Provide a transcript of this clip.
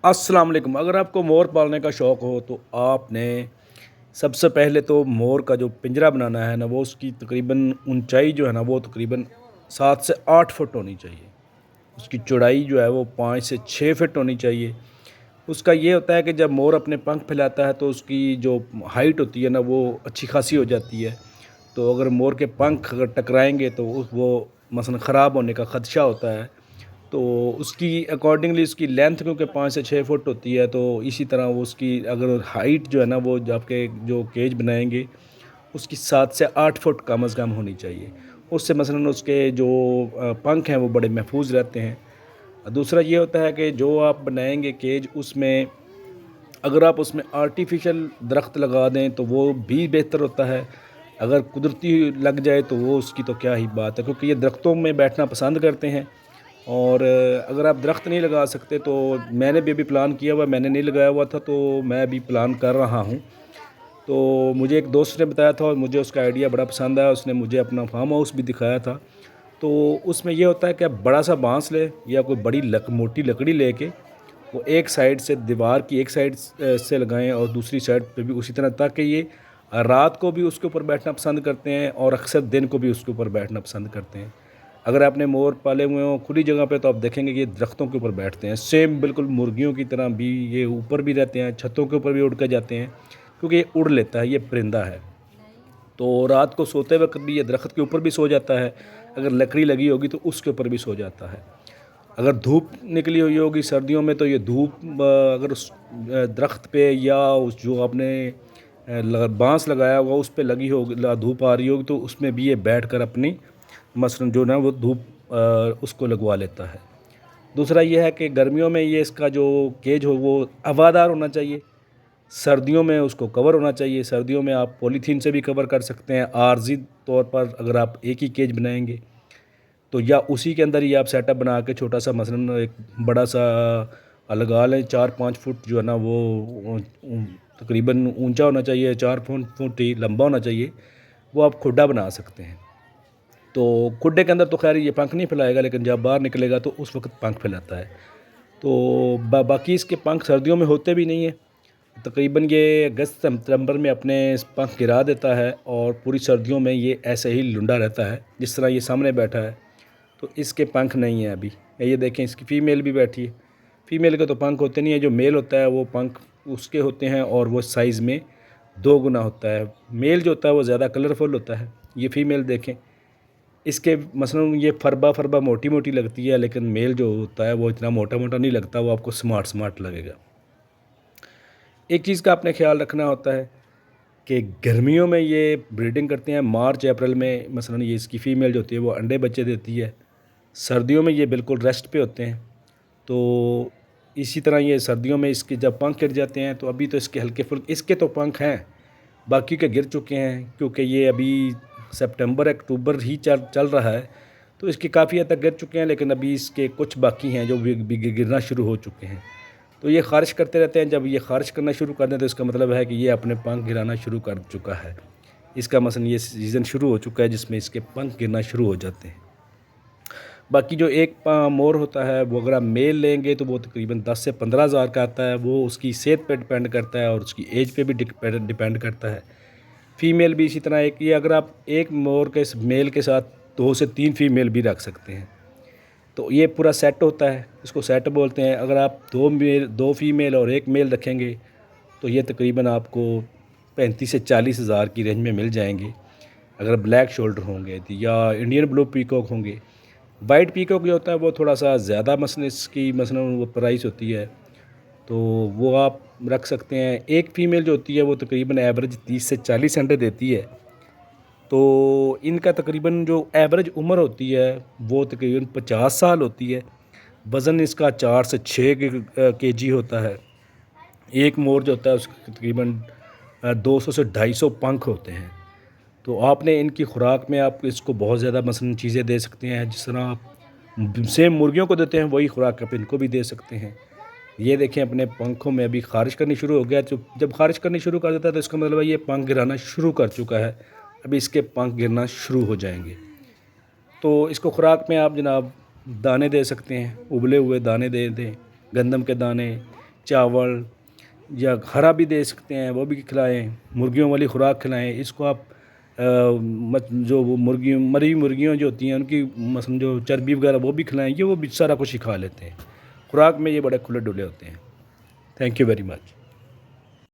अस्सलाम वालेकुम। अगर आपको मोर पालने का शौक़ हो तो आपने सबसे पहले तो मोर का जो पिंजरा बनाना है ना, वो उसकी तकरीबन ऊंचाई जो है ना, वो तकरीबन 7 से 8 फुट होनी चाहिए। उसकी चौड़ाई जो है वो 5 से 6 फुट होनी चाहिए। उसका ये होता है कि जब मोर अपने पंख फैलाता है तो उसकी जो हाइट होती है ना, वो अच्छी खासी हो जाती है। तो अगर मोर के पंख अगर टकराएंगे तो वो मसलन ख़राब होने का ख़दशा होता है। तो उसकी अकॉर्डिंगली उसकी लेंथ क्योंकि 5 से 6 फुट होती है, तो इसी तरह वो उसकी अगर हाइट जो है ना, वो जो आपके जो केज बनाएँगे, उसकी 7 से 8 फुट कम से कम होनी चाहिए। उससे मसलन उसके जो पंख हैं वो बड़े महफूज़ रहते हैं। दूसरा ये होता है कि जो आप बनाएँगे केज, उसमें अगर आप उसमें आर्टिफ़िशियल दरख्त लगा दें तो वो भी बेहतर होता है। अगर कुदरती लग जाए तो वो उसकी तो क्या ही बात है, क्योंकि ये दरख्तों में बैठना पसंद करते हैं। और अगर आप दरख्त नहीं लगा सकते तो मैंने भी अभी प्लान किया हुआ है, मैंने नहीं लगाया हुआ था तो मैं अभी प्लान कर रहा हूँ। तो मुझे एक दोस्त ने बताया था और मुझे उसका आइडिया बड़ा पसंद आया, उसने मुझे अपना फार्म हाउस भी दिखाया था। तो उसमें ये होता है कि आप बड़ा सा बाँस लें या कोई बड़ी मोटी लकड़ी लेके वो एक साइड से दीवार की एक साइड से लगाएं और दूसरी साइड पे भी उसी तरह, ताकि ये रात को भी उसके ऊपर बैठना पसंद करते हैं और अक्सर दिन को भी उसके ऊपर बैठना पसंद करते हैं। अगर आपने मोर पाले हुए हों खुली जगह पे तो आप देखेंगे कि ये दरख्तों के ऊपर बैठते हैं, सेम बिल्कुल मुर्गियों की तरह भी ये ऊपर भी रहते हैं, छतों के ऊपर भी उड़ के जाते हैं, क्योंकि ये उड़ लेता है, ये परिंदा है। तो रात को सोते वक्त भी ये दरख्त के ऊपर भी सो जाता है, अगर लकड़ी लगी होगी तो उसके ऊपर भी सो जाता है। अगर धूप निकली हुई होगी सर्दियों में तो ये धूप अगर उस दरख्त पे या उस जो आपने बांस लगाया होगा उस पे लगी होगी, धूप आ रही होगी, तो उसमें भी ये बैठकर अपनी मसलन जो ना वो धूप उसको लगवा लेता है। दूसरा ये है कि गर्मियों में ये इसका जो केज हो वो हवादार होना चाहिए, सर्दियों में उसको कवर होना चाहिए। सर्दियों में आप पॉलीथीन से भी कवर कर सकते हैं आर्जी तौर पर, अगर आप एक ही केज बनाएंगे तो, या उसी के अंदर ही आप सेटअप बना के छोटा सा मसलन एक बड़ा सा लगा लें। 4-5 फुट जो है ना वो तकरीबन ऊंचा होना चाहिए, 4 फुट ही लंबा होना चाहिए, वो आप खुड्डा बना सकते हैं। तो खुड्डे के अंदर तो खैर ये पंख नहीं फैलाएगा, लेकिन जब बाहर निकलेगा तो उस वक्त पंख फैलाता है। तो बाकी इसके पंख सर्दियों में होते भी नहीं है। तकरीबन ये अगस्त सितंबर में अपने पंख गिरा देता है और पूरी सर्दियों में ये ऐसे ही लुंडा रहता है जिस तरह ये सामने बैठा है। तो इसके पंख नहीं है अभी। ये देखें, इसकी फ़ीमेल भी बैठी है। फ़ीमेल के तो पंख होते नहीं है, जो मेल होता है वो पंख उसके होते हैं और वो साइज़ में 2 गुना होता है। मेल जो होता है वो ज़्यादा कलरफुल होता है। ये फ़ीमेल देखें, इसके मसलन ये फरबा फरबा मोटी मोटी लगती है, लेकिन मेल जो होता है वो इतना मोटा मोटा नहीं लगता, वो आपको स्मार्ट स्मार्ट लगेगा। एक चीज़ का आपने ख्याल रखना होता है कि गर्मियों में ये ब्रीडिंग करते हैं, मार्च अप्रैल में मसलन ये इसकी फ़ीमेल जो होती है वो अंडे बच्चे देती है। सर्दियों में ये बिल्कुल रेस्ट पे होते हैं। तो इसी तरह ये सर्दियों में इसके जब पंख गिर जाते हैं तो अभी तो इसके हल्के फुल्के इसके तो पंख हैं, बाकी के गिर चुके हैं, क्योंकि ये अभी सितंबर अक्टूबर ही चल चल रहा है। तो इसके काफ़ी हद तक गिर चुके हैं, लेकिन अभी इसके कुछ बाकी हैं जो भी गिरना शुरू हो चुके हैं। तो ये ख़ारिश करते रहते हैं। जब ये ख़ारिश करना शुरू कर दें तो इसका मतलब है कि ये अपने पंख गिराना शुरू कर चुका है। इसका मसलन ये सीज़न शुरू हो चुका है जिसमें इसके पंख गिरना शुरू हो जाते हैं। बाकी जो एक मोर होता है वो अगर आप मेल लेंगे तो वो तकरीबन 10 से 15 हज़ार का आता है। वो उसकी सेहत पे डिपेंड करता है और उसकी एज पे भी डिपेंड करता है। फ़ीमेल भी इसी तरह एक ये, अगर आप एक मोर के मेल के साथ 2 से 3 फ़ीमेल भी रख सकते हैं तो ये पूरा सेट होता है, इसको सेट बोलते हैं। अगर आप 2 फ़ीमेल और 1 मेल रखेंगे तो ये तकरीबन आपको 35 से 40 हज़ार की रेंज में मिल जाएंगे। अगर ब्लैक शोल्डर होंगे तो, या इंडियन ब्लू पीकॉक होंगे। वाइट पीकॉक जो होता है वो थोड़ा सा ज़्यादा मसलन इसकी मसलन वो प्राइस होती है, तो वो आप रख सकते हैं। एक फ़ीमेल जो होती है वो तकरीबन एवरेज 30 से 40 अंडे देती है। तो इनका तकरीबन जो एवरेज उम्र होती है वो तकरीबन 50 साल होती है। वज़न इसका 4 से 6 केजी होता है। एक मोर जो होता है उसका तकरीबन 200 से 250 पंख होते हैं। तो आपने इनकी खुराक में आप इसको बहुत ज़्यादा मसलन चीज़ें दे सकते हैं, जिस तरह आप सेम मुर्गियों को देते हैं वही खुराक आप इनको भी दे सकते हैं। ये देखें, अपने पंखों में अभी ख़ारिश करनी शुरू हो गया। तो जब ख़ारिश करनी शुरू कर देता है तो इसका मतलब है ये पंख गिराना शुरू कर चुका है। अभी इसके पंख गिरना शुरू हो जाएंगे। तो इसको खुराक में आप जनाब दाने दे सकते हैं, उबले हुए दाने दे दें, गंदम के दाने चावल या हरा भी दे सकते हैं, वो भी खिलाएं। मुर्गियों वाली खुराक खिलाएं। इसको आप जो वो मुर्गी मरी हुई मुर्गियाँ जो होती हैं उनकी मसलन जो चर्बी वगैरह वो भी खिलाएं, ये वो भी सारा कुछ ही खा लेते हैं। खुराक में ये बड़े खुले डुले होते हैं। Thank you very much.